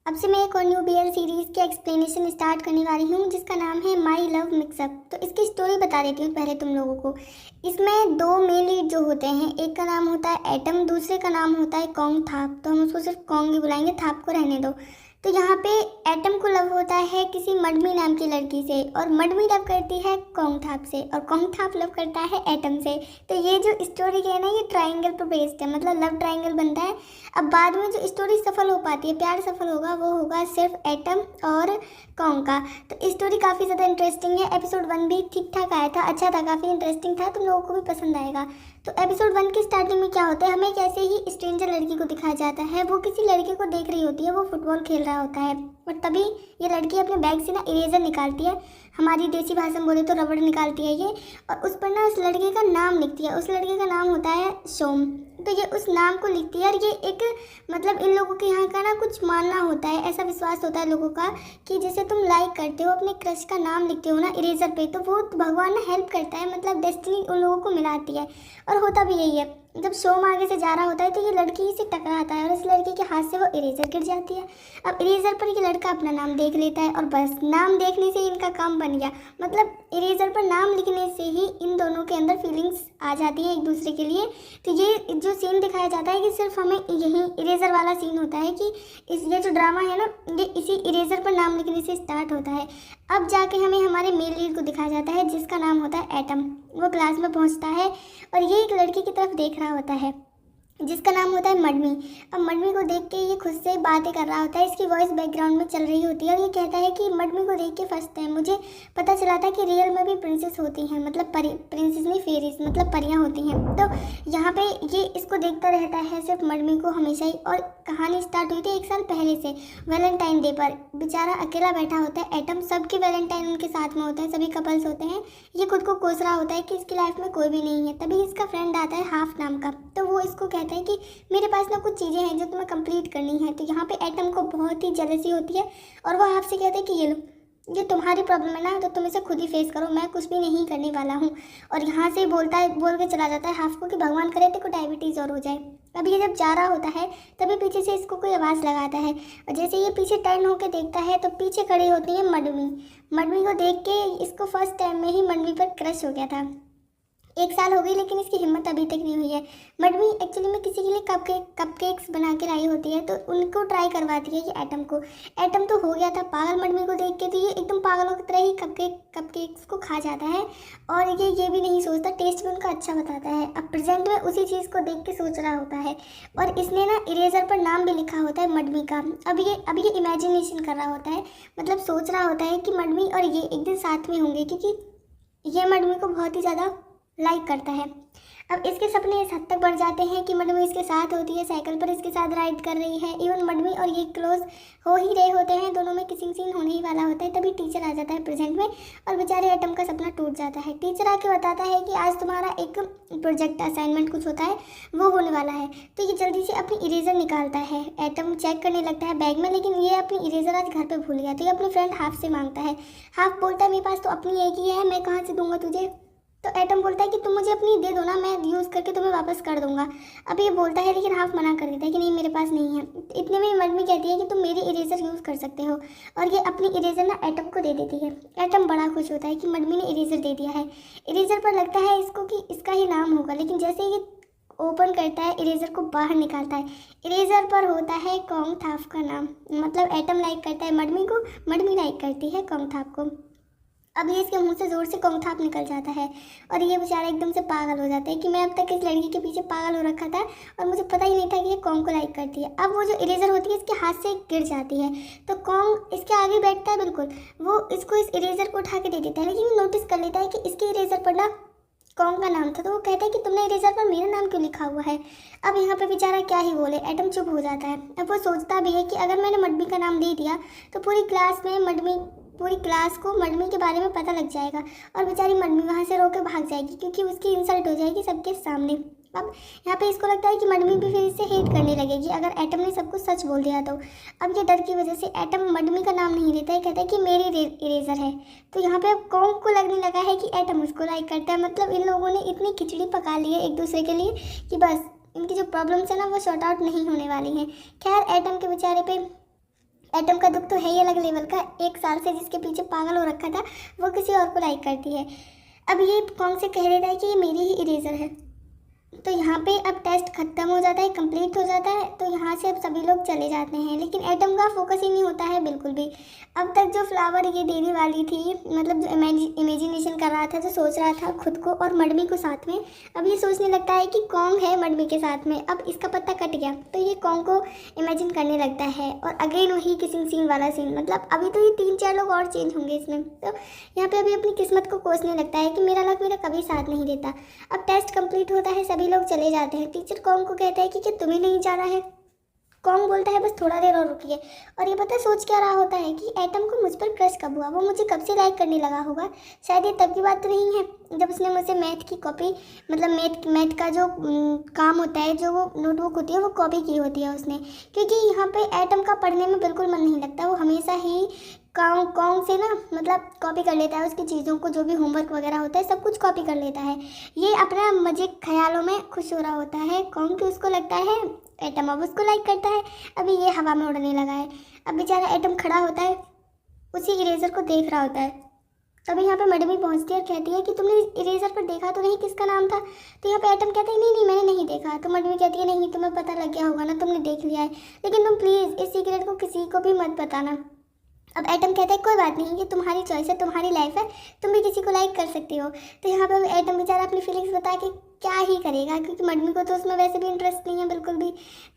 अब से मैं एक और न्यू बीएल सीरीज़ की एक्सप्लेनेशन स्टार्ट करने वाली हूँ जिसका नाम है माई लव मिक्सअप। तो इसकी स्टोरी बता देती हूँ पहले तुम लोगों को। इसमें दो मेन लीड जो होते हैं, एक का नाम होता है एटम, दूसरे का नाम होता है कॉन्ग थाप। तो हम उसको सिर्फ कॉन्ग ही बुलाएंगे, थाप को रहने दो। तो यहाँ पे एटम को लव होता है किसी मडमी नाम की लड़की से, और मडमी लव करती है कॉन्ग थाप से, और कॉन्ग थाप लव करता है एटम से। तो ये जो स्टोरी है ना, ये ट्राइंगल पर बेस्ड है, मतलब लव ट्राइंगल बनता है। अब बाद में जो स्टोरी सफल हो पाती है, प्यार सफल होगा, वो होगा सिर्फ एटम और कॉन्ग का। तो स्टोरी काफ़ी ज़्यादा इंटरेस्टिंग है। एपिसोड 1 भी ठीक ठाक आया था, अच्छा था, काफ़ी इंटरेस्टिंग था, तुम लोगों को भी पसंद आएगा। तो एपिसोड 1 की स्टार्टिंग में क्या होता है, हमें कैसे ही स्ट्रेंजर लड़की को दिखाया जाता है। वो किसी लड़के को देख रही होती है, वो फुटबॉल खेल रहा होता है, और तभी ये लड़की अपने बैग से ना इरेजर निकालती है, हमारी देसी भाषा में बोले तो रबड़ निकालती है ये, और उस पर ना उस लड़के का नाम लिखती है। उस लड़के का नाम होता है सोम। तो ये उस नाम को लिखती है, और ये एक मतलब इन लोगों के यहाँ का ना कुछ मानना होता है, ऐसा विश्वास होता है लोगों का कि जैसे तुम लाइक करते हो, अपने क्रश का नाम लिखते हो ना इरेजर पे, तो वो भगवान ना हेल्प करता है, मतलब डेस्टिनी उन लोगों को मिलाती है। और होता भी यही है। जब सोम आगे से जा रहा होता है तो ये लड़की से टकराता है, और इस लड़के के हाथ से वो इरेजर गिर जाती है। अब इरेजर पर ये लड़का अपना नाम देख लेता है, और बस नाम देखने से इनका काम बन गया। मतलब इरेजर पर नाम लिखने से ही इन दोनों के अंदर फीलिंग्स आ जाती हैं एक दूसरे के लिए। तो ये जो सीन दिखाया जाता है कि सिर्फ हमें यही इरेजर वाला सीन होता है कि ये जो ड्रामा है ना, ये इसी इरेजर पर नाम लिखने से स्टार्ट होता है। अब जाके हमें हमारे मेल लीड को दिखाया जाता है जिसका नाम होता है एटम। वो क्लास में पहुंचता है और ये एक लड़की की तरफ देख रहा होता है जिसका नाम होता है मडमी। अब मडमी को देख के ये खुद से बातें कर रहा होता है, इसकी वॉइस बैकग्राउंड में चल रही होती है, और ये कहता है कि मडमी को देख के फर्स्ट टाइम मुझे पता चला था कि रियल में भी प्रिंसेस होती हैं, मतलब प्रिंसेस नहीं, फेरीज मतलब परियां होती हैं। तो यहाँ पे ये इसको देखता रहता है सिर्फ मडमी को हमेशा ही। और कहानी स्टार्ट हुई थी 1 साल पहले से, वैलेंटाइन डे पर बेचारा अकेला बैठा होता है एटम, सबके वैलेंटाइन उनके साथ में होते हैं, सभी कपल्स होते हैं। ये खुद को कोस रहा होता है कि इसकी लाइफ में कोई भी नहीं है। तभी इसका फ्रेंड आता है हाफ नाम का, तो वो इसको कहता है कि मेरे पास ना कुछ चीज़ें हैं जो तुम्हें कंप्लीट करनी है। तो यहाँ पे एटम को बहुत ही जेलसी होती है, और वो हाफ से कहता है कि ये लो, ये तुम्हारी प्रॉब्लम है ना, तो तुम इसे खुद ही फेस करो, मैं कुछ भी नहीं करने वाला हूँ। और यहाँ से बोल के चला जाता है हाफ को कि भगवान करे तो डायबिटीज़ और हो जाए। अब ये जब जा रहा होता है तभी पीछे से इसको कोई आवाज़ लगाता है, और जैसे ये पीछे टर्न होकर देखता है तो पीछे खड़ी होती है मडमी। मडमी को देख के इसको फर्स्ट टाइम में ही मडमी पर क्रश हो गया था। 1 साल हो गई लेकिन इसकी हिम्मत अभी तक नहीं हुई है। मडमी एक्चुअली में किसी के लिए कपकेक्स बना के लाई होती है, तो उनको ट्राई करवाती है कि एटम को। एटम तो हो गया था पागल मडमी को देख के, तो ये एकदम पागलों की तरह ही कपकेक्स को खा जाता है, और ये भी नहीं सोचता, टेस्ट भी उनका अच्छा बताता है। अब प्रेजेंट में उसी चीज़ को देख के सोच रहा होता है, और इसने ना इरेजर पर नाम भी लिखा होता है मडमी का। अब ये इमेजिनेशन कर रहा होता है, मतलब सोच रहा होता है कि मडमी और ये एक दिन साथ में होंगे, क्योंकि ये मडमी को बहुत ही ज़्यादा लाइक करता है। अब इसके सपने इस हद तक बढ़ जाते हैं कि मडमी इसके साथ होती है, साइकिल पर इसके साथ राइड कर रही है। इवन मडमी और ये क्लोज हो ही रहे होते हैं, दोनों में किसिंग सीन होने ही वाला होता है। तभी टीचर आ जाता है प्रेजेंट में, और बेचारे एटम का सपना टूट जाता है। टीचर आके बताता है कि आज तुम्हारा एक प्रोजेक्ट असाइनमेंट कुछ होता है, वो होने वाला है। तो ये जल्दी से अपनी इरेजर निकालता है, एटम चेक करने लगता है बैग में, लेकिन ये अपनी इरेजर आज घर पर भूल गया। तो ये अपने फ्रेंड हाफ से मांगता है। हाफ बोलता है मेरे पास तो अपनी एक ही है, मैं कहाँ से दूंगा तुझे। तो एटम बोलता है कि तुम मुझे अपनी दे दो ना, मैं यूज़ करके तुम्हें वापस कर दूंगा। अब ये बोलता है, लेकिन हाफ मना कर देता है कि नहीं मेरे पास नहीं है। इतने में मडमी कहती है कि तुम मेरी इरेजर यूज़ कर सकते हो, और ये अपनी इरेजर ना एटम को दे देती है। एटम बड़ा खुश होता है कि मडमी ने इरेजर दे दिया है। इरेजर पर लगता है इसको कि इसका ही नाम होगा, लेकिन जैसे ये ओपन करता है, इरेजर को बाहर निकालता है, इरेजर पर होता है कॉन्ग थाप का नाम। मतलब एटम लाइक करता है मडमी को, मडमी लाइक करती है कॉन्ग थाप को। अब ये इसके मुंह से ज़ोर से कॉन्ग थाप निकल जाता है, और ये बेचारा एकदम से पागल हो जाता है कि मैं अब तक इस लड़की के पीछे पागल हो रखा था, और मुझे पता ही नहीं था कि ये कॉन्ग को लाइक करती है। अब वो जो इरेजर होती है इसके हाथ से गिर जाती है, तो कॉन्ग इसके आगे बैठता है, बिल्कुल वो इसको इस इरेजर को उठा के दे देता है, लेकिन नोटिस कर लेता है कि इसके इरेजर पर ना कॉन्ग का नाम था। तो वो कहता है कि तुमने इरेजर पर मेरा नाम क्यों लिखा हुआ है। अब यहाँ पे बेचारा क्या ही बोले, एटम चुप हो जाता है। अब वो सोचता भी है कि अगर मैंने मडमी का नाम दे दिया तो पूरी क्लास को मडमी के बारे में पता लग जाएगा, और बेचारी मडमी वहाँ से रो के भाग जाएगी, क्योंकि उसकी इंसल्ट हो जाएगी सबके सामने। अब यहाँ पे इसको लगता है कि मडमी भी फिर इससे हेट करने लगेगी अगर एटम ने सब कुछ सच बोल दिया तो। अब ये डर की वजह से एटम मडमी का नाम नहीं लेता है, कहता है कि मेरी इरेजर है। तो यहाँ पे अब कॉन्ग को लगने लगा है कि एटम उसको लाइक करता है। मतलब इन लोगों ने इतनी खिचड़ी पका ली है एक दूसरे के लिए कि बस इनकी जो प्रॉब्लम्स है ना वो सॉर्ट आउट नहीं होने वाली हैं। खैर एटम के बेचारे पे एटम का दुख तो है ही अलग लेवल का। 1 साल से जिसके पीछे पागल हो रखा था वो किसी और को लाइक करती है। अब ये कॉन्ग से कह देता है कि ये मेरी ही इरेजर है। तो यहाँ पे अब टेस्ट खत्म हो जाता है, कंप्लीट हो जाता है। तो यहाँ से अब सभी लोग चले जाते हैं, लेकिन एटम का फोकस ही नहीं होता है बिल्कुल भी। अब तक जो फ्लावर ये देने वाली थी, मतलब जो इमेजिनेशन कर रहा था, जो सोच रहा था खुद को और मडमी को साथ में, अब ये सोचने लगता है कि कॉन्ग है मडमी के साथ में। अब इसका पत्ता कट गया तो ये कॉन्ग को इमेजिन करने लगता है, और अगेन वही किसिंग सीन वाला सीन। मतलब अभी तो ये 3-4 लोग और चेंज होंगे इसमें। तो यहाँ पे अभी अपनी किस्मत को कोसने लगता है कि मेरा लक मेरा कभी साथ नहीं देता। अब टेस्ट कंप्लीट होता है, सभी लोग चले जाते हैं। टीचर कॉन्ग को कहता है कि क्या तुम्हें नहीं जाना है? कॉन्ग बोलता है बस थोड़ा देर और रुकिए। और ये पता सोच क्या रहा होता है कि एटम को मुझ पर क्रश कब हुआ, वो मुझे कब से लाइक करने लगा होगा। शायद ये तब की बात तो नहीं है जब उसने मुझसे मैथ की कॉपी, मतलब मैथ का जो काम होता है, जो वो नोटबुक होती है, वो कॉपी की होती है उसने। क्योंकि यहाँ पे एटम का पढ़ने में बिल्कुल मन नहीं लगता। वो हमेशा ही कॉन्ग से ना मतलब कॉपी कर लेता है उसकी चीज़ों को, जो भी होमवर्क वगैरह होता है सब कुछ कॉपी कर लेता है। ये अपना मजे ख्यालों में खुश हो रहा होता है कॉन्ग, कि उसको लगता है एटम अब उसको लाइक करता है। अभी ये हवा में उड़ने लगा है। अब बेचारा एटम खड़ा होता है, उसी इरेजर को देख रहा होता है। तभी यहाँ पे मडमी पहुँचती है और कहती है कि तुमने इरेजर पर देखा तो नहीं, किसका नाम था? तो यहाँ पे एटम कहता है नहीं मैंने नहीं देखा। तो मडमी कहती है नहीं, तुम्हें पता लग गया होगा ना, तुमने देख लिया है, लेकिन तुम प्लीज़ इस सीक्रेट को किसी को भी मत बताना। अब एटम कहता है कोई बात नहीं, ये तुम्हारी चॉइस है, तुम्हारी लाइफ है, तुम भी किसी को लाइक कर सकती हो। तो यहाँ पे एटम बेचारा अपनी फीलिंग्स बता के क्या ही करेगा, क्योंकि मडमी को तो उसमें वैसे भी इंटरेस्ट नहीं है बिल्कुल भी।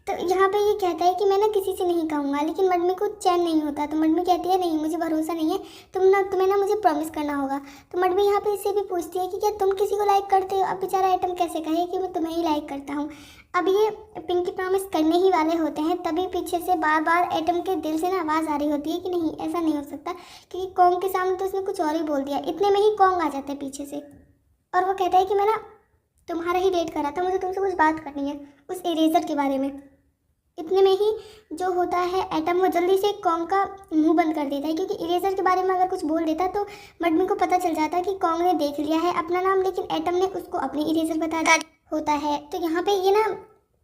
तो यहाँ पे ये कहता है कि मैं ना किसी से नहीं कहूँगा, लेकिन मडमी को चैन नहीं होता। तो मडमी कहती है नहीं मुझे भरोसा नहीं है, तुम्हें ना मुझे प्रॉमिस करना होगा। तो मडमी यहाँ पे इससे भी पूछती है कि क्या तुम किसी को लाइक करते हो? अब बेचारा एटम कैसे कहे कि मैं तुम्हें ही लाइक करता हूँ। अब ये पिंकी प्रॉमिस करने ही वाले होते हैं, तभी पीछे से बार बार एटम के दिल से ना आवाज़ आ रही होती है कि नहीं ऐसा नहीं हो सकता, क्योंकि कॉन्ग के सामने तो उसने कुछ और ही बोल दिया। इतने में ही कॉन्ग आ जाता है पीछे से, और वो कहता है कि मैं ना तुम्हारा ही वेट कर रहा था, मुझे तुमसे कुछ बात करनी है उस इरेजर के बारे में। इतने में ही जो होता है एटम वो जल्दी से कॉन्ग का मुंह बंद कर देता है, क्योंकि इरेजर के बारे में अगर कुछ बोल देता तो मडमी को पता चल जाता कि कॉन्ग ने देख लिया है अपना नाम, लेकिन एटम ने उसको अपनी इरेजर बता दिया होता है। तो यहाँ पे ये ना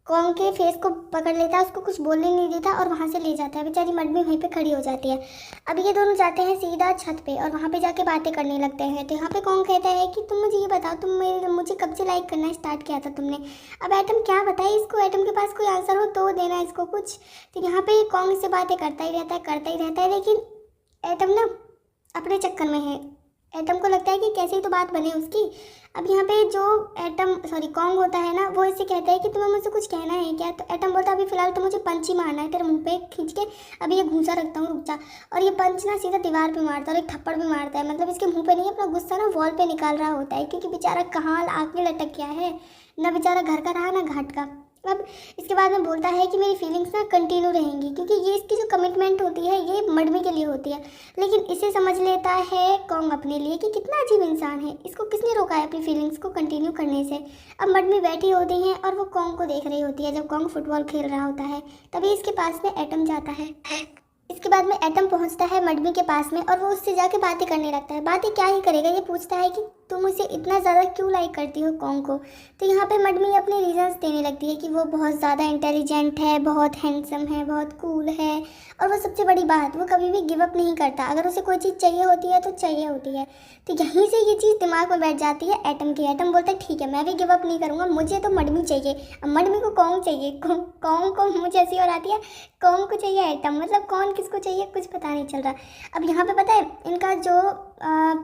कॉन्ग के फेस को पकड़ लेता है, उसको कुछ बोलने नहीं देता और वहाँ से ले जाता है। बेचारी मडमी वहीं पे खड़ी हो जाती है। अब ये दोनों जाते हैं सीधा छत पे और वहाँ पे जाके बातें करने लगते हैं। तो यहाँ पे कॉन्ग कहता है कि तुम मुझे ये बताओ, मुझे कब से लाइक करना स्टार्ट किया था तुमने? अब एटम क्या बताए इसको, एटम के पास कोई आंसर हो तो देना इसको कुछ। तो यहाँ पे कॉन्ग इससे बातें करता ही रहता है, लेकिन एटम ना अपने चक्कर में है। एटम को लगता है कि कैसे ही तो बात बने उसकी। अब यहाँ पे जो कॉन्ग होता है ना, वो इससे कहता है कि तुम्हें मुझसे कुछ कहना है क्या? तो एटम बोलता है अभी फिलहाल तो मुझे पंच ही मारना है तेरे मुंह पे खींच के, अभी ये घूंसा रखता हूँ, रुक जा। और ये पंच ना सीधा दीवार पे मारता है और एक थप्पड़ भी मारता है। मतलब इसके मुंह पे नहीं, अपना गुस्सा ना वॉल पे निकाल रहा होता है, क्योंकि बेचारा कहाँ आके लटक गया है, ना बेचारा घर का रहा ना घाट का। अब इसके बाद में बोलता है कि मेरी फीलिंग्स ना कंटिन्यू रहेंगी, क्योंकि ये इसकी जो कमिटमेंट होती है ये मडमी के लिए होती है। लेकिन इसे समझ लेता है कॉन्ग अपने लिए कि कितना अजीब इंसान है, इसको किसने रोका है अपनी फीलिंग्स को कंटिन्यू करने से। अब मडमी बैठी होती हैं और वो कॉन्ग को देख रही होती है जब कॉन्ग फुटबॉल खेल रहा होता है। तभी इसके पास में एटम जाता है। इसके बाद में एटम पहुंचता है मडमी के पास में और वो उससे जाके बातें करने लगता है। बातें क्या ही करेगा, ये पूछता है कि तुम उसे इतना ज़्यादा क्यों लाइक करती हो कॉन्ग को। तो यहाँ पे मडमी अपने रीजंस देने लगती है कि वो बहुत ज़्यादा इंटेलिजेंट है, बहुत हैंडसम है, बहुत कूल है, और वो सबसे बड़ी बात वो कभी भी गिव अप नहीं करता। अगर उसे कोई चीज़ चाहिए होती है तो चाहिए होती है। तो यहीं से ये चीज़ दिमाग में बैठ जाती है एटम की। एटम बोलता है ठीक है मैं भी गिव अप नहीं करूँगा, मुझे तो मडमी चाहिए। अब मडमी को कॉन्ग चाहिए, कॉन्ग को मुझे ऐसी और आती है, कॉन्ग को चाहिए एटम। मतलब कौन किसको चाहिए कुछ पता नहीं चल रहा। अब यहाँ पे पता है इनका जो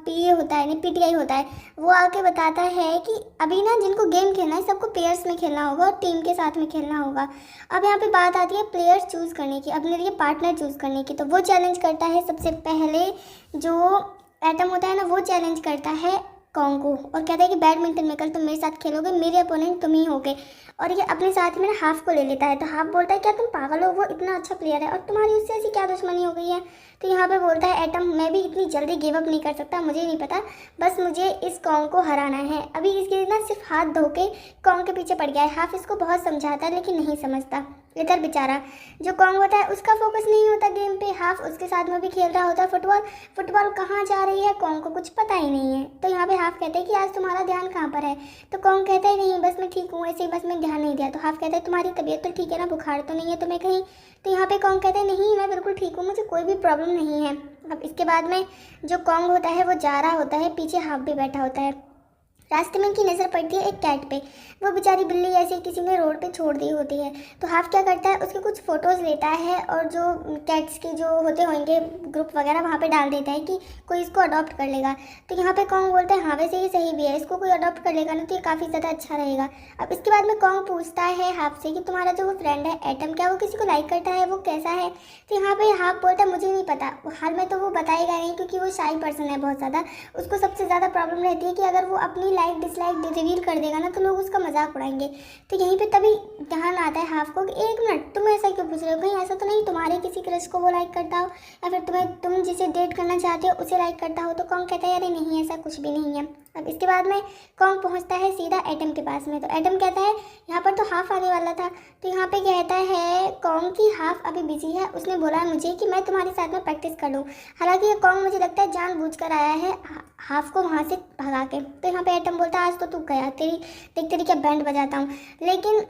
पीए होता है, नहीं पीटीआई होता है, वो आके बताता है कि अभी ना जिनको गेम खेलना है सबको पेयर्स में खेलना होगा और टीम के साथ में खेलना होगा। अब यहाँ पे बात आती है प्लेयर्स चूज़ करने की, अपने लिए पार्टनर चूज़ करने की। तो वो चैलेंज करता है सबसे पहले, जो एटम होता है ना वो चैलेंज करता है कॉन्ग को और कहता है कि बैडमिंटन में कल तुम मेरे साथ खेलोगे, मेरे अपोनेंट तुम ही होगे। और ये अपने साथ में हाफ को ले लेता है। तो हाफ बोलता है क्या तुम पागल हो, वो इतना अच्छा प्लेयर है और तुम्हारी उससे ऐसी क्या दुश्मनी हो गई है। तो यहाँ पे बोलता है एटम मैं भी इतनी जल्दी गिव अप नहीं कर सकता, मुझे नहीं पता, बस मुझे इस कॉन्ग को हराना है। अभी इसके ना सिर्फ हाथ धो के कॉन्ग के पीछे पड़ गया है। हाफ इसको बहुत समझाता है लेकिन नहीं समझता। इधर बेचारा जो कॉन्ग होता है उसका फोकस नहीं होता गेम पे, हाफ हाफ उसके साथ में भी खेल रहा होता है फुटबॉल। फुटबॉल कहाँ जा रही है कॉन्ग को कुछ पता ही नहीं है। तो यहाँ पे हाफ कहते हैं कि आज तुम्हारा ध्यान कहाँ पर है। तो कॉन्ग कहता है नहीं बस मैं ठीक हूँ, ऐसे ही बस मैं ध्यान नहीं दिया। तो हाफ कहता है तुम्हारी तबीयत तो ठीक है ना, बुखार तो नहीं है तुम्हें कहीं। तो यहाँ पे कॉन्ग कहता है नहीं मैं बिल्कुल ठीक हूँ, मुझे कोई भी प्रॉब्लम नहीं है। अब इसके बाद में जो कॉन्ग होता है वो जा रहा होता है, पीछे हाफ भी बैठा होता है। रास्ते में इनकी नज़र पड़ती है एक कैट पे। वो बेचारी बिल्ली ऐसे किसी ने रोड पे छोड़ दी होती है। तो हाफ क्या करता है उसके कुछ फ़ोटोज़ लेता है और जो कैट्स के जो होते होंगे ग्रुप वगैरह वहाँ पे डाल देता है कि कोई इसको अडॉप्ट कर लेगा। तो यहाँ पे कॉन्ग बोलता है हाँ वैसे ये सही भी है, इसको कोई अडॉप्ट कर लेगा ना तो ये काफ़ी ज़्यादा अच्छा रहेगा। अब इसके बाद में कॉन्ग पूछता है हाफ से कि तुम्हारा जो वो फ्रेंड है एटम, क्या वो किसी को लाइक करता है, वो कैसा है। तो यहाँ पे हाफ बोलता है मुझे नहीं पता, हाल में तो वो बताएगा नहीं क्योंकि वो शाई पर्सन है बहुत ज़्यादा। उसको सबसे ज़्यादा प्रॉब्लम रहती है कि अगर वो अपनी लाइक डिसलाइक रिवील कर देगा ना तो लोग उसका मजाक उड़ाएंगे। तो यहीं पे तभी ध्यान आता है हाफ को कि एक मिनट तुम ऐसा क्यों पूछ रहे हो, कहीं ऐसा तो नहीं तुम्हारे किसी क्रश को वो लाइक करता हो या फिर तुम जिसे डेट करना चाहते हो उसे लाइक करता हो। तो कॉन्ग कहता है अरे नहीं ऐसा कुछ भी नहीं है। अब इसके बाद में कॉन्ग पहुंचता है सीधा एटम के पास में। तो एटम कहता है यहाँ पर तो हाफ आने वाला था। तो यहाँ पे कहता है कॉन्ग की हाफ अभी बिजी है, उसने बोला है मुझे कि मैं तुम्हारे साथ में प्रैक्टिस कर लूँ। हालांकि ये कॉन्ग मुझे लगता है जानबूझकर आया है हाफ को वहाँ से भगा के। तो यहाँ पे एटम बोलता है आज तो तू गया, तेरी क्या बैंड बजाता हूँ। लेकिन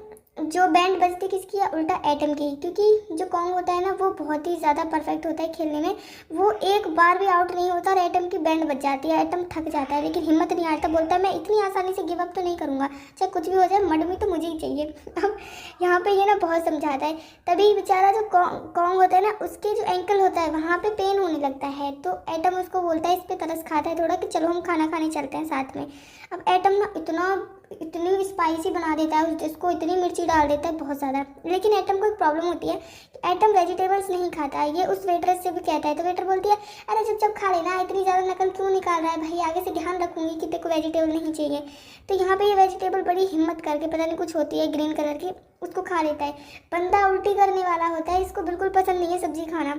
जो बैंड बजती किसकी है, उल्टा एटम की, क्योंकि जो कॉन्ग होता है ना वो बहुत ही ज़्यादा परफेक्ट होता है खेलने में। वो एक बार भी आउट नहीं होता और एटम की बैंड बज जाती है। एटम थक जाता है लेकिन हिम्मत नहीं आता, बोलता है मैं इतनी आसानी से गिव अप तो नहीं करूँगा, चाहे कुछ भी हो जाए मड में तो मुझे ही चाहिए। अब यहाँ पे ये ना बहुत समझाता है। तभी बेचारा जो कॉन्ग होता है ना उसके जो एंकल होता है वहाँ पे पेन होने लगता है। तो एटम उसको बोलता है, इस पर तरस खाता है थोड़ा कि चलो हम खाना खाने चलते हैं साथ में। अब एटम ना इतनी स्पाइसी बना देता है उस डिश को, इतनी मिर्ची डाल देता है बहुत ज़्यादा। लेकिन एटम को एक प्रॉब्लम होती है कि एटम वेजिटेबल्स नहीं खाता है। ये उस वेटरेस से भी कहता है। तो वेटर बोलती है अरे चुपचाप खा लेना, इतनी ज़्यादा नकल क्यों निकाल रहा है भाई, आगे से ध्यान रखूंगी कि तेरे को वेजिटेबल नहीं चाहिए। तो यहाँ पे ये वेजिटेबल बड़ी हिम्मत करके, पता नहीं कुछ होती है ग्रीन कलर की, उसको खा लेता है। बंदा उल्टी करने वाला होता है, इसको बिल्कुल पसंद नहीं है सब्जी खाना,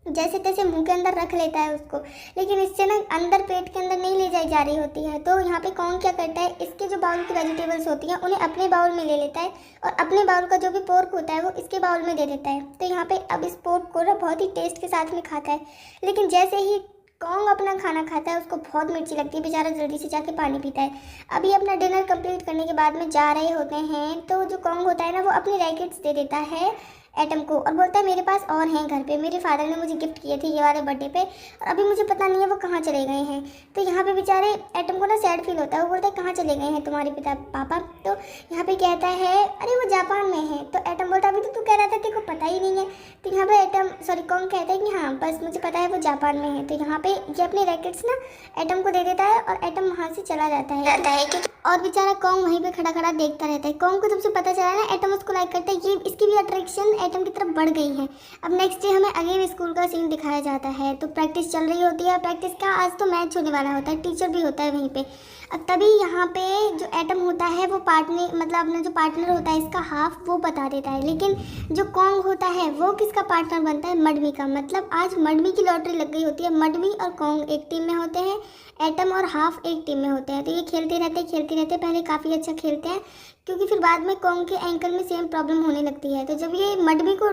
जैसे तैसे मुंह के अंदर रख लेता है उसको। लेकिन इससे ना अंदर पेट के अंदर नहीं ले जाई जा रही होती है। तो यहाँ पे कौन क्या करता है, इसके जो बाउल की वेजिटेबल्स होती हैं उन्हें अपने बाउल में ले लेता है और अपने बाउल का जो भी पोर्क होता है वो इसके बाउल में दे देता है। तो यहाँ पे अब इस पोर्क को ना बहुत ही टेस्ट के साथ में खाता है। लेकिन जैसे ही कॉन्ग अपना खाना खाता है उसको बहुत मिर्ची लगती है, बेचारा जल्दी से जाके पानी पीता है। अभी अपना डिनर कंप्लीट करने के बाद में जा रहे होते हैं तो जो कॉन्ग होता है ना वो अपनी रैकेट्स दे देता है एटम को और बोलता है मेरे पास और हैं घर पे, मेरे फादर ने मुझे गिफ्ट किए थे ये वाले बर्थडे पे और अभी मुझे पता नहीं है वो कहाँ चले गए हैं। तो यहाँ पे बेचारे एटम को ना सैड फील होता है। वो बोलता है कहाँ चले गए हैं तुम्हारे पापा। तो यहाँ पे कहता है अरे वो जापान में है। तो एटम बोलता है अभी तो तू कह रहा था तेरे को पता ही नहीं है। तो यहाँ पे कॉन्ग कहता है कि हाँ बस मुझे पता है वो जापान में है। तो यहाँ पे ये अपने रैकेट्स ना एटम को दे देता है और एटम वहाँ से चला जाता है और बेचारा कॉन्ग वहीं पे खड़ा खड़ा देखता रहता है। कॉन्ग को जब से पता चला ना एटम उसको लाइक करता है, ये इसकी भी अट्रैक्शन एटम की तरफ बढ़ गई है। अब नेक्स्ट डे हमें अगेन स्कूल का सीन दिखाया जाता है। तो प्रैक्टिस चल रही होती है, प्रैक्टिस का आज तो मैच होने वाला होता है, टीचर भी होता है वहीं पे। अब तभी यहाँ पे जो एटम होता है वो पार्टनर मतलब अपना जो पार्टनर होता है इसका हाफ वो बता देता है। लेकिन जो कॉन्ग होता है वो किसका पार्टनर बनता है, मडमी का। मतलब आज मडमी की लॉटरी लग गई होती है। मडमी और कॉन्ग एक टीम में होते हैं, एटम और हाफ एक टीम में होते हैं। तो ये खेलते रहते पहले काफ़ी अच्छा खेलते हैं क्योंकि फिर बाद में कॉन्ग के एंकल में सेम प्रॉब्लम होने लगती है। तो जब ये मडमी को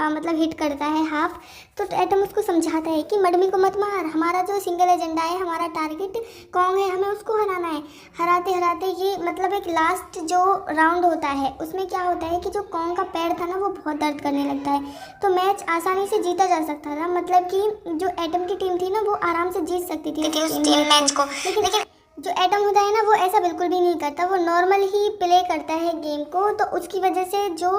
मतलब हिट करता है हाफ, तो एटम उसको समझाता है कि मडमी को मत मार, हमारा जो सिंगल एजेंडा है, हमारा टारगेट कॉन्ग है, हमें उसको हराना है। हराते ये मतलब एक लास्ट जो राउंड होता है उसमें क्या होता है कि जो कॉन्ग का पैर था ना वो बहुत दर्द करने लगता है। तो मैच आसानी से जीता जा सकता था, मतलब कि जो एटम की टीम थी ना वो आराम से जीत सकती थी उस टीम मैच को। लेकिन जो एटम होता है ना वो ऐसा बिल्कुल भी नहीं करता, वो नॉर्मल ही प्ले करता है गेम को। तो उसकी वजह से जो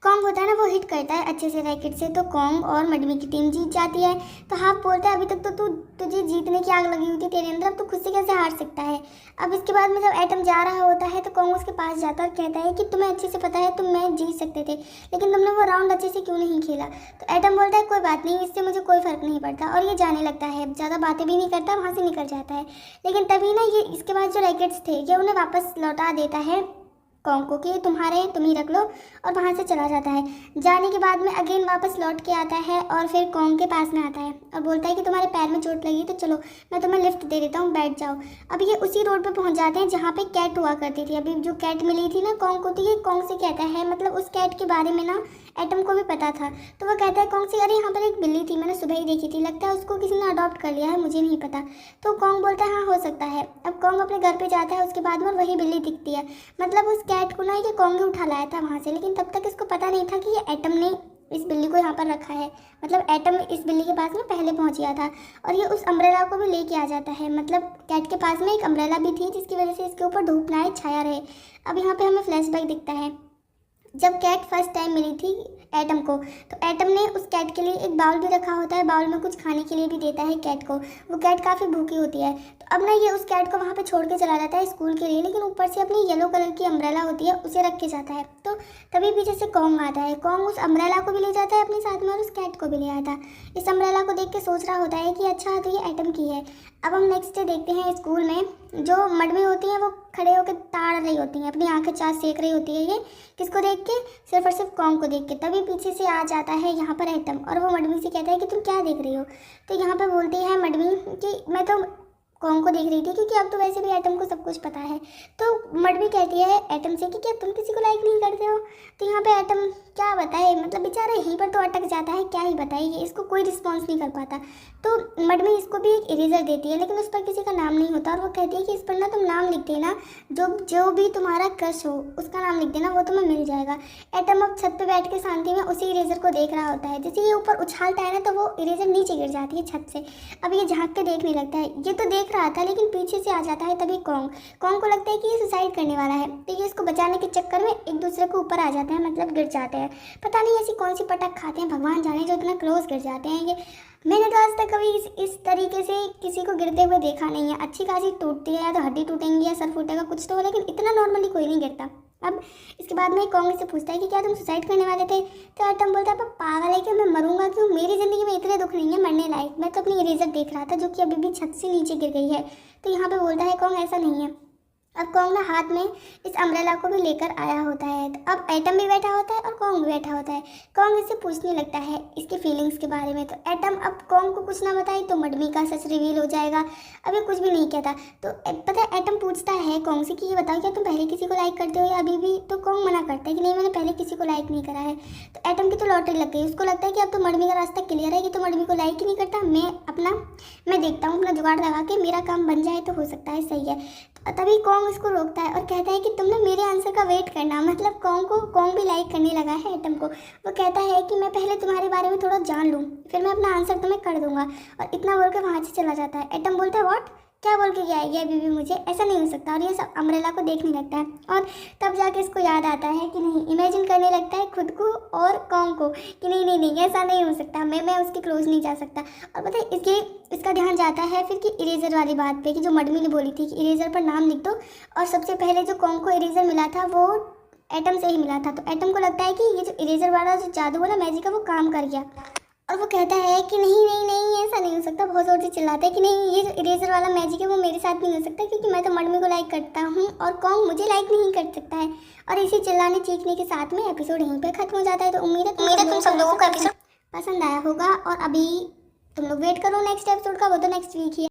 कॉन्ग होता है ना वो हिट करता है अच्छे से रैकेट से, तो कॉन्ग और मडमी की टीम जीत जाती है। तो हाफ बोलता है अभी तक तो तुझे जीतने की आग लगी हुई थी तेरे अंदर, अब तो खुद से कैसे हार सकता है। अब इसके बाद में जब एटम जा रहा होता है तो कॉन्ग उसके पास जाता है और कहता है कि तुम्हें अच्छे से पता है तुम मैच जीत सकते थे, लेकिन तुमने वो राउंड अच्छे से क्यों नहीं खेला। तो एटम बोलता है कोई बात नहीं, इससे मुझे कोई फ़र्क नहीं पड़ता, और ये जाने लगता है, ज़्यादा बातें भी नहीं करता, वहाँ से निकल जाता है। लेकिन तभी ना ये इसके बाद जो रैकेट्स थे ये उन्हें वापस लौटा देता है कॉन्ग को कि ये तुम्हारे हैं, तुम ही रख लो, और वहाँ से चला जाता है। जाने के बाद में अगेन वापस लौट के आता है और फिर कॉन्ग के पास में आता है और बोलता है कि तुम्हारे पैर में चोट लगी तो चलो मैं तुम्हें लिफ्ट दे देता हूँ, बैठ जाओ। अब ये उसी रोड पे पहुँच जाते हैं जहाँ पे कैट हुआ करती थी। अभी जो कैट मिली थी ना कॉन्ग को, तो ये कॉन्ग से कहता है, मतलब उस कैट के बारे में ना एटम को भी पता था। तो वो कहता है कॉन्ग से, अरे यहाँ पर एक बिल्ली थी, मैंने सुबह ही देखी थी, लगता है उसको किसी ने अडॉप्ट कर लिया है, मुझे नहीं पता। तो कॉन्ग बोलता है हाँ हो सकता है। अब कॉन्ग अपने घर पे जाता है, उसके बाद में वही बिल्ली दिखती है। मतलब उस कैट को ना ये कॉन्ग ने उठा लाया था वहाँ से, लेकिन तब तक इसको पता नहीं था कि ये एटम ने इस बिल्ली को यहाँ पर रखा है। मतलब एटम इस बिल्ली के पास में पहले पहुँच गया था और ये उस अम्ब्रेला को भी लेके आ जाता है। मतलब कैट के पास में एक अम्ब्रेला भी थी जिसकी वजह से इसके ऊपर धूप ना आए, छाया रहे। अब यहाँ पे हमें फ्लैशबैक दिखता है जब कैट फर्स्ट टाइम मिली थी एटम को, तो एटम ने उस कैट के लिए एक बाउल भी रखा होता है, बाउल में कुछ खाने के लिए भी देता है कैट को। वो कैट काफ़ी भूखी होती है। तो अब ना ये उस कैट को वहाँ पे छोड़ के चला जाता है स्कूल के लिए, लेकिन ऊपर से अपनी येलो कलर की अम्ब्रेला होती है उसे रख के जाता है। तो तभी पीछे से कॉन्ग आता है। कॉन्ग उस अम्ब्रेला को भी ले जाता है अपने साथ में और उस कैट को भी ले आता है। इस अम्ब्रेला को देख के सोच रहा होता है कि अच्छा तो ये एटम की है। अब हम नेक्स्ट डे देखते हैं स्कूल में जो मडमी होती हैं वो खड़े होकर ताड़ रही होती हैं, अपनी आंखें चार सेक रही होती है। ये किसको देख के? सिर्फ और सिर्फ कॉन्ग को देख के। तभी पीछे से आ जाता है यहाँ पर एटम और वो मडमी से कहता है कि तुम क्या देख रही हो। तो यहाँ पर बोलती है मडमी कि मैं तो कॉन्ग को देख रही थी क्योंकि अब तो वैसे भी एटम को सब कुछ पता है। तो मडमी कहती है एटम से कि क्या तुम किसी को लाइक नहीं करते हो। तो यहाँ पे एटम क्या बताए, मतलब बेचारा यहीं पर तो अटक जाता है, क्या ही बताइए, इसको कोई रिस्पॉन्स नहीं कर पाता। तो मडमी इसको भी एक इरेजर देती है, लेकिन उस पर किसी का नाम नहीं होता और वो कहती है कि इस पर ना तुम नाम लिख देना, जो भी तुम्हारा क्रश हो उसका नाम लिख देना, वो तुम्हें मिल जाएगा। एटम अब छत पे बैठ के शांति में उसी इरेजर को देख रहा होता है। जैसे ये ऊपर उछालता है ना तो वो इरेजर नीचे गिर जाती है छत से। अब ये झाँक के देखने लगता है, ये तो देख रहा था लेकिन पीछे से आ जाता है तभी कॉन्ग को लगता है कि ये सुसाइड करने वाला है। तो ये इसको बचाने के चक्कर में एक दूसरे के ऊपर आ जाते हैं, मतलब गिर जाते हैं। पता नहीं ऐसी कौन सी पटक खाते हैं, भगवान जाने, जो इतना क्लोज गिर जाते हैं। ये मैंने तो आज तक कभी इस तरीके से किसी को गिरते हुए देखा नहीं है। अच्छी खासी टूटती है या तो हड्डी टूटेंगी या सर फूटेगा कुछ तो, लेकिन इतना नॉर्मली कोई नहीं गिरता। अब इसके बाद में कॉन्ग से पूछता है कि क्या तुम सुसाइड करने वाले थे। तो एटम बोलता है पागल है कि मैं मरूंगा क्यों, मेरी ज़िंदगी में इतने दुख नहीं है मरने लायक, मैं तो अपनी इरेजर देख रहा था जो कि अभी भी छत से नीचे गिर गई है। तो यहाँ पे बोलता है कॉन्ग ऐसा नहीं है। अब कॉन्ग ना हाथ में इस अम्ब्रेला को भी लेकर आया होता है। तो अब एटम भी बैठा होता है और कॉन्ग भी बैठा होता है। कॉन्ग इससे पूछने लगता है इसके फीलिंग्स के बारे में। तो एटम अब कॉन्ग को कुछ ना बताए तो मडमी का सच रिवील हो जाएगा। अब ये कुछ भी नहीं कहता। तो पता है एटम पूछता है कॉन्ग से कि ये बताओ क्या तुम पहले किसी को लाइक करते हो या अभी भी। तो कॉन्ग मना करता है कि नहीं, मैंने पहले किसी को लाइक नहीं करा है। तो एटम की तो लॉटरी लग गई। उसको लगता है कि अब तो मडमी का रास्ता क्लियर है कि तो मडमी को लाइक ही नहीं करता, मैं देखता हूँ अपना जुगाड़ लगा के मेरा काम बन जाए तो हो सकता है सही है। तभी कॉन्ग उसको रोकता है और कहता है कि तुमने मेरे आंसर का वेट करना। मतलब कॉन्ग भी लाइक करने लगा है एटम को। वो कहता है कि मैं पहले तुम्हारे बारे में थोड़ा जान लूँ, फिर मैं अपना आंसर तुम्हें कर दूंगा। और इतना बोल के वहाँ से चला जाता है। एटम बोलता है व्हाट, क्या बोल के गया है ये अभी भी, मुझे ऐसा नहीं हो सकता। और ये सब अम्ब्रेला को देखने लगता है और तब जाके इसको याद आता है कि नहीं, इमेजिन करने लगता है खुद को और कॉन्ग को कि नहीं नहीं नहीं ऐसा नहीं हो सकता, मैं उसके क्लोज नहीं जा सकता। और पता है इसका ध्यान जाता है फिर कि इरेजर वाली बात पे कि जो मडमी ने बोली थी कि इरेजर पर नाम लिख दो, और सबसे पहले जो कॉन्ग को इरेजर मिला था वो एटम से ही मिला था। तो एटम को लगता है कि ये जो इरेजर वाला जो जादू वाला मैजिक है वो काम कर गया। और वो कहता है कि नहीं नहीं नहीं ऐसा नहीं हो सकता, बहुत जोर से चिल्लाता है कि नहीं ये जो इरेजर वाला मैजिक है वो मेरे साथ नहीं हो सकता क्योंकि मैं तो मडमी को लाइक करता हूँ और कॉन्ग मुझे लाइक नहीं कर सकता है। और इसी चिल्लाने चीखने के साथ में एपिसोड यहीं पे खत्म हो जाता है। तो उम्मीद है तुम सब लोगों को एपिसोड पसंद आया होगा और अभी तुम लोग वेट करो नेक्स्ट एपिसोड का, वो तो नेक्स्ट वीक ही है।